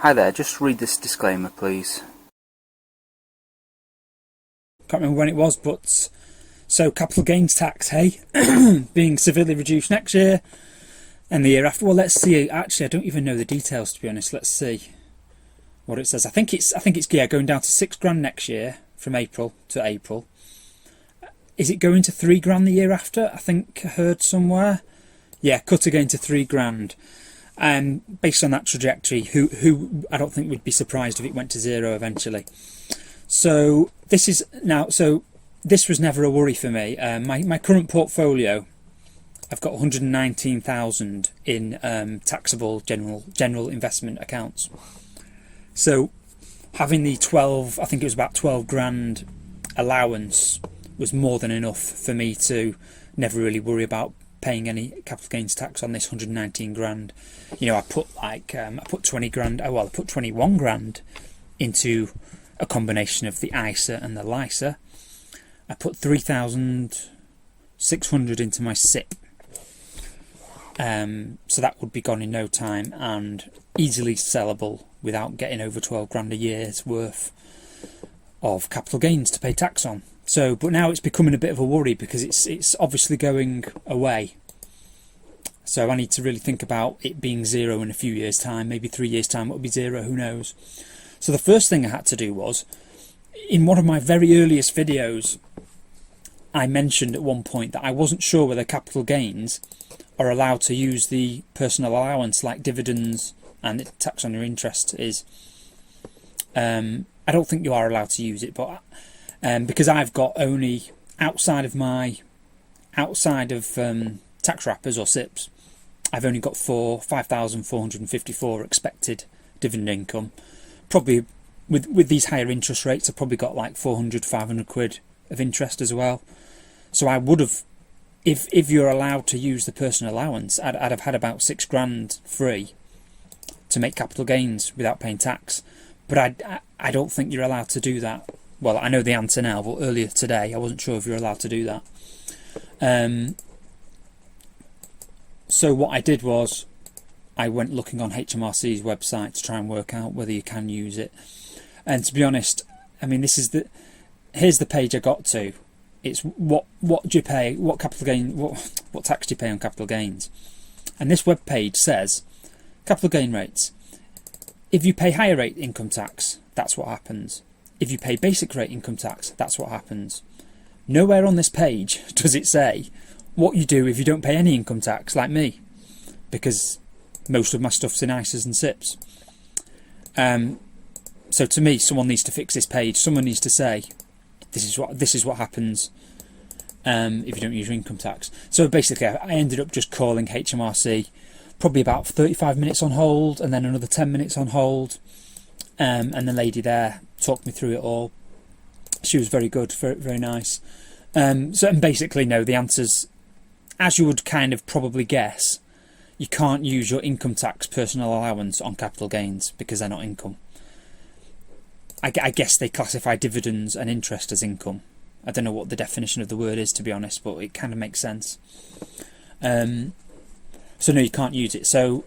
Hi there, just read this disclaimer please. Can't remember when it was, but so capital gains tax, hey, being severely reduced next year and the year after. Well, let's see. Actually, I don't even know the details, to be honest. Let's see what it says. I think it's going down to £6,000 next year from April to April. Is it going to £3,000 the year after? I think I heard somewhere. Yeah, cut again to £3,000. Based on that trajectory, who I don't think would be surprised if it went to zero eventually. So this was never a worry for me. My current portfolio, I've got 119,000 in taxable general investment accounts. So having the 12, I think it was about £12,000 allowance was more than enough for me to never really worry about paying any capital gains tax on this 119,000. You know, I put I put 20,000. Well, I put 21,000 into a combination of the ISA and the LISA. I put 3,600 into my SIP. So that would be gone in no time and easily sellable without getting over 12,000 a year's worth of capital gains to pay tax on. So, but now it's becoming a bit of a worry because it's obviously going away. So I need to really think about it being zero in a few years' time, maybe 3 years' time it'll be zero, who knows. So the first thing I had to do was, in one of my very earliest videos, I mentioned at one point that I wasn't sure whether capital gains are allowed to use the personal allowance like dividends and the tax on your interest is. I don't think you are allowed to use it, but because I've got only outside of tax wrappers or SIPs, I've only got 5,454 expected dividend income. Probably with these higher interest rates, I've probably got like 400-500 quid of interest as well. So I would have, if you're allowed to use the personal allowance, I'd have had about £6,000 free to make capital gains without paying tax. But I don't think you're allowed to do that. Well, I know the answer now, but earlier today I wasn't sure if you're allowed to do that. So what I did was I went looking on HMRC's website to try and work out whether you can use it. And to be honest, I mean, here's the page I got to. It's what do you pay? What capital gain? What tax do you pay on capital gains? And this web page says capital gain rates. If you pay higher rate income tax, that's what happens. If you pay basic rate income tax, that's what happens. Nowhere on this page does it say what you do if you don't pay any income tax, like me, because most of my stuff's in ISAs and SIPs. So to me, someone needs to fix this page. Someone needs to say, this is what happens if you don't use your income tax. So basically, I ended up just calling HMRC, probably about 35 minutes on hold, and then another 10 minutes on hold. And the lady there talked me through it all. She was very good, very, very nice. And basically, no, the answer's, as you would kind of probably guess, you can't use your income tax personal allowance on capital gains because they're not income. I guess they classify dividends and interest as income. I don't know what the definition of the word is, to be honest, but it kind of makes sense. So no, you can't use it. So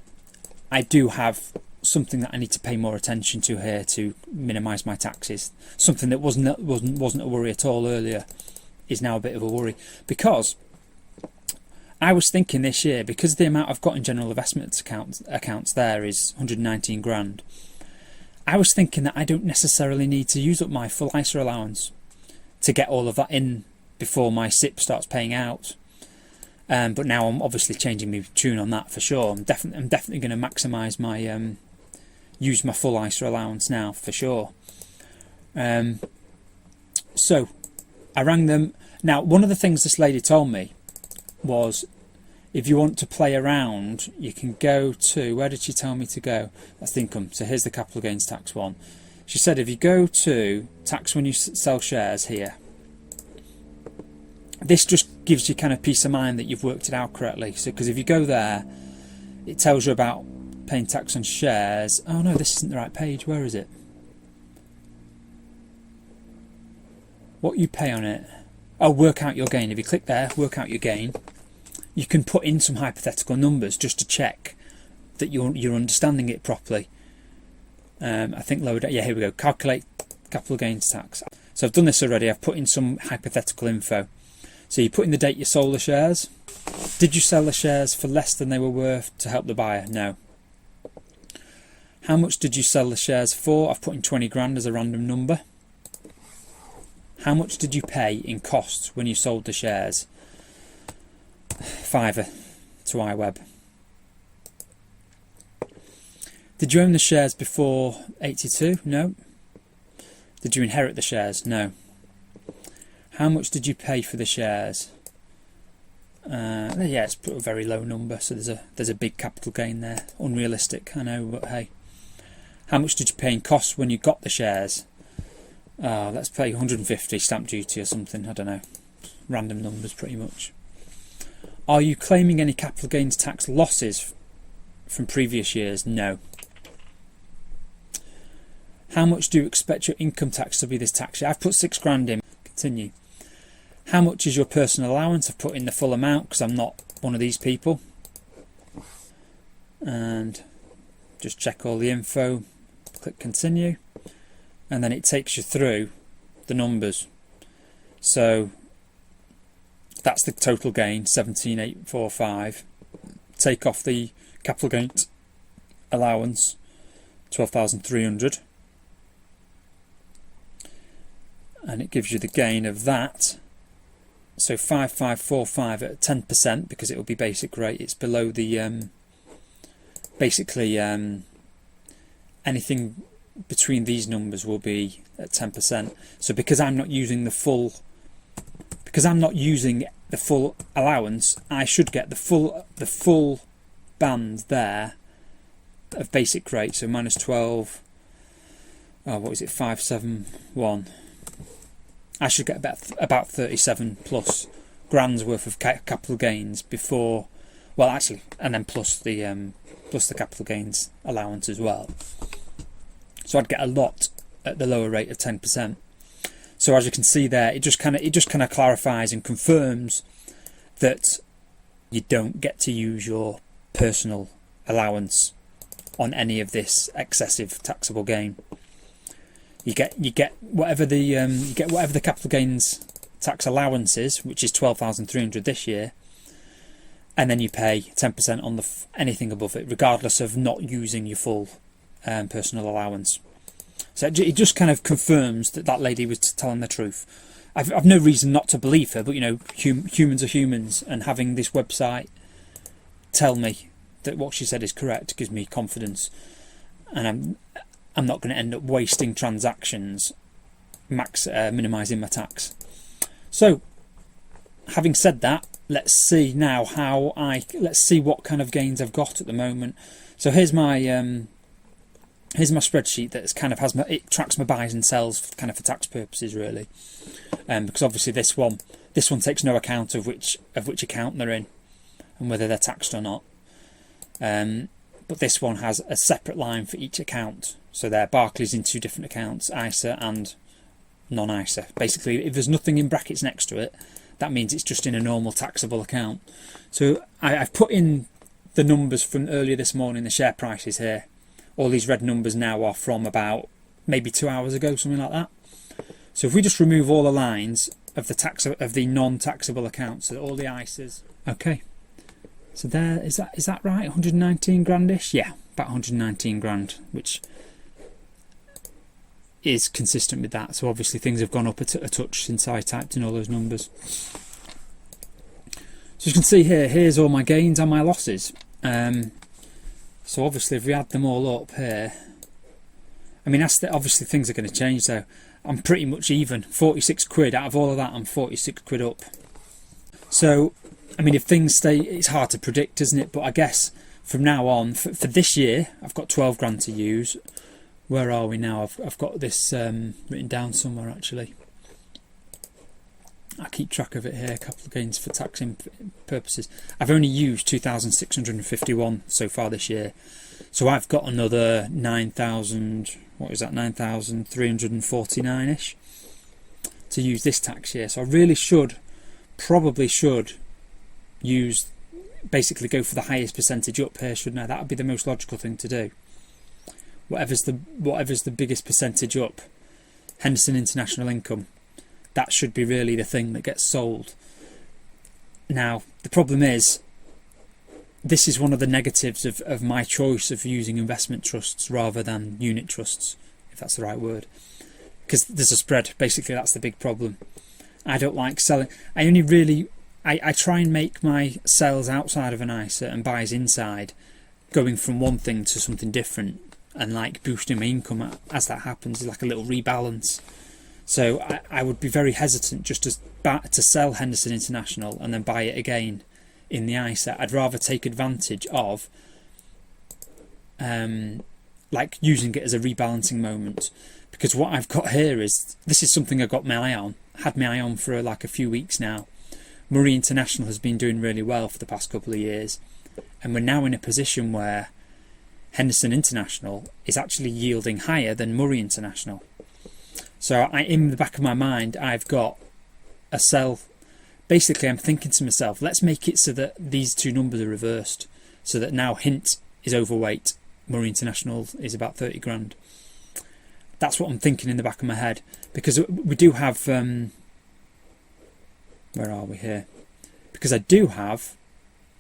I do have something that I need to pay more attention to here to minimise my taxes. Something that wasn't a worry at all earlier is now a bit of a worry, because I was thinking this year, because the amount I've got in general investment accounts there is 119,000. I was thinking that I don't necessarily need to use up my full ISA allowance to get all of that in before my SIP starts paying out. But now I'm obviously changing my tune on that for sure. I'm definitely going to maximise my use my full ISA allowance now for sure. So I rang them. Now, one of the things this lady told me was, if you want to play around, you can go to, where did she tell me to go? That's the income. So here's the capital gains tax one. She said if you go to tax when you sell shares here, this just gives you kind of peace of mind that you've worked it out correctly. So because if you go there, it tells you about paying tax on shares. Oh no, this isn't the right page. Where is it? What you pay on it. Oh, work out your gain. If you click there, work out your gain, you can put in some hypothetical numbers just to check that you're understanding it properly. I think lower down, yeah, here we go, calculate capital gains tax. So I've done this already. I've put in some hypothetical info. So you put in the date you sold the shares. Did you sell the shares for less than they were worth to help the buyer? No. How much did you sell the shares for? I've put in 20 grand as a random number. How much did you pay in costs when you sold the shares? £5 to iWeb. Did you own the shares before 82? No. Did you inherit the shares? No. How much did you pay for the shares? Yeah, it's put a very low number, so there's a big capital gain there. Unrealistic, I know, but hey. How much did you pay in costs when you got the shares? Let's pay 150 stamp duty or something, I don't know. Random numbers pretty much. Are you claiming any capital gains tax losses from previous years? No. How much do you expect your income tax to be this tax year? I've put 6 grand in. Continue. How much is your personal allowance? I've put in the full amount because I'm not one of these people. And just check all the info. Click continue. And then it takes you through the numbers. So that's the total gain, 17,845. Take off the capital gains allowance, 12,300. And it gives you the gain of that. So 5545 at 10%, because it will be basic rate. It's below the basically anything between these numbers will be at 10%. So because I'm not using the full allowance, I should get the full band there of basic rate. So minus 12. Oh, what was it? 571. I should get about 37 plus grand's worth of capital gains before, well, actually, and then plus the capital gains allowance as well. So I'd get a lot at the lower rate of 10%. So as you can see there, it just kind of clarifies and confirms that you don't get to use your personal allowance on any of this excessive taxable gain. You get whatever the capital gains tax allowance is, which is 12,300 this year, and then you pay 10% on anything above it, regardless of not using your full personal allowance. So it just kind of confirms that lady was telling the truth. I've no reason not to believe her, but you know, humans are humans, and having this website tell me that what she said is correct gives me confidence, and I'm not going to end up wasting transactions, minimising my tax. So, having said that, let's see now let's see what kind of gains I've got at the moment. So here's my spreadsheet that kind of it tracks my buys and sells kind of for tax purposes really, because obviously this one takes no account of which account they're in and whether they're taxed or not. But this one has a separate line for each account. So there, Barclays in 2 different accounts, ISA and non-ISA. Basically, if there's nothing in brackets next to it, that means it's just in a normal taxable account. So I've put in the numbers from earlier this morning, the share prices here. All these red numbers now are from about maybe 2 hours ago, something like that. So if we just remove all the lines of the non-taxable accounts, so all the ISAs. Okay. So there, is that right? 119 grandish? Yeah, about 119 grand, which is consistent with that. So obviously things have gone up a touch since I typed in all those numbers. So you can see here's all my gains and my losses. So obviously if we add them all up here, I mean, obviously things are going to change though. I'm pretty much even. 46 quid out of all of that, I'm 46 quid up. So I mean, if things stay, it's hard to predict, isn't it? But I guess from now on, for this year, I've got 12 grand to use. Where are we now? I've got this written down somewhere, actually. I keep track of it here, capital gains for taxing purposes. I've only used 2,651 so far this year. So I've got another 9,000, what is that, 9,349-ish to use this tax year. So I really probably should basically go for the highest percentage up here, shouldn't I? That would be the most logical thing to do. whatever's the biggest percentage up, Henderson International Income, that should be really the thing that gets sold. Now, the problem is, this is one of the negatives of my choice of using investment trusts rather than unit trusts, if that's the right word. Because there's a spread, basically that's the big problem. I don't like selling. I try and make my sales outside of an ISA and buys inside, going from one thing to something different, and like boosting my income as that happens, is like a little rebalance. So I would be very hesitant just to sell Henderson International and then buy it again in the ISA. I'd rather take advantage of like using it as a rebalancing moment, because what I've got here is, this is something I got my eye on, had my eye on for like a few weeks now. Murray International has been doing really well for the past couple of years, and we're now in a position where Henderson International is actually yielding higher than Murray International. So in the back of my mind, I've got a sell. Basically, I'm thinking to myself, let's make it so that these two numbers are reversed, so that now Hint is overweight, Murray International is about 30 grand. That's what I'm thinking in the back of my head, because we do have where are we here? Because I do have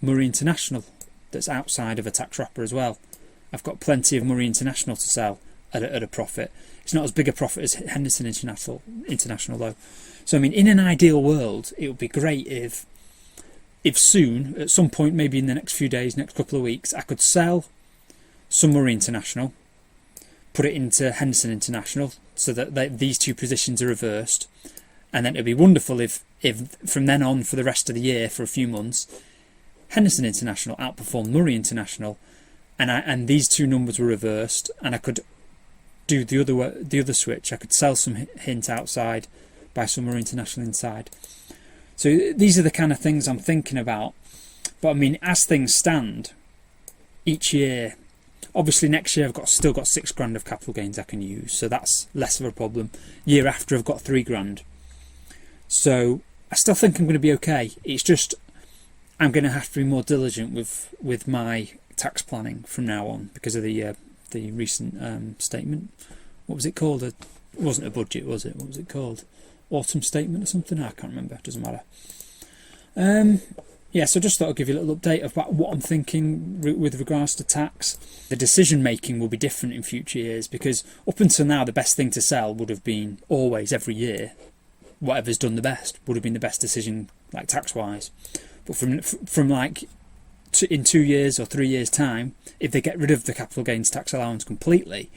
Murray International that's outside of a tax wrapper as well. I've got plenty of Murray International to sell at a profit. It's not as big a profit as Henderson International though. So I mean, in an ideal world, it would be great if soon, at some point, maybe in the next few days, next couple of weeks, I could sell some Murray International, put it into Henderson International, so that these two positions are reversed. And then it'd be wonderful if from then on, for the rest of the year, for a few months, Henderson International outperformed Murray International, and these two numbers were reversed, and I could do the other switch. I could sell some Hint outside, buy some Murray International inside. So these are the kind of things I'm thinking about. But I mean, as things stand, each year, obviously next year I've still got 6 grand of capital gains I can use, so that's less of a problem. Year after I've got 3 grand. So I still think I'm going to be okay. It's just I'm going to have to be more diligent with my tax planning from now on, because of the recent statement. What was it called? It wasn't a budget, was it? What was it called? Autumn statement or something? I can't remember. It doesn't matter. Yeah, so just thought I'd give you a little update about what I'm thinking with regards to tax. The decision making will be different in future years, because up until now the best thing to sell would have been always, every year, whatever's done the best would have been the best decision, like tax wise. But from like in 2 years or 3 years time, if they get rid of the capital gains tax allowance completely,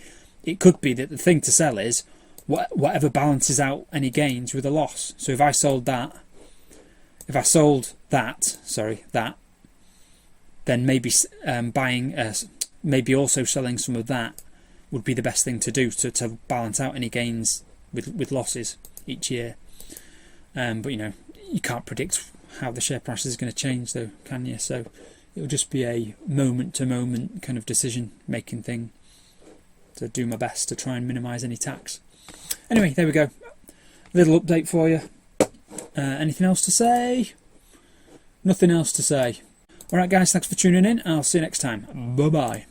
it could be that the thing to sell is whatever balances out any gains with a loss. So if I sold that, then maybe maybe also selling some of that would be the best thing to do to balance out any gains with losses each year. But you know, you can't predict how the share price is going to change though, can you? So it'll just be a moment to moment kind of decision making thing, to do my best to try and minimise any tax. Anyway, there we go. Little update for you. Anything else to say? Nothing else to say. Alright guys, thanks for tuning in. I'll see you next time. Bye bye.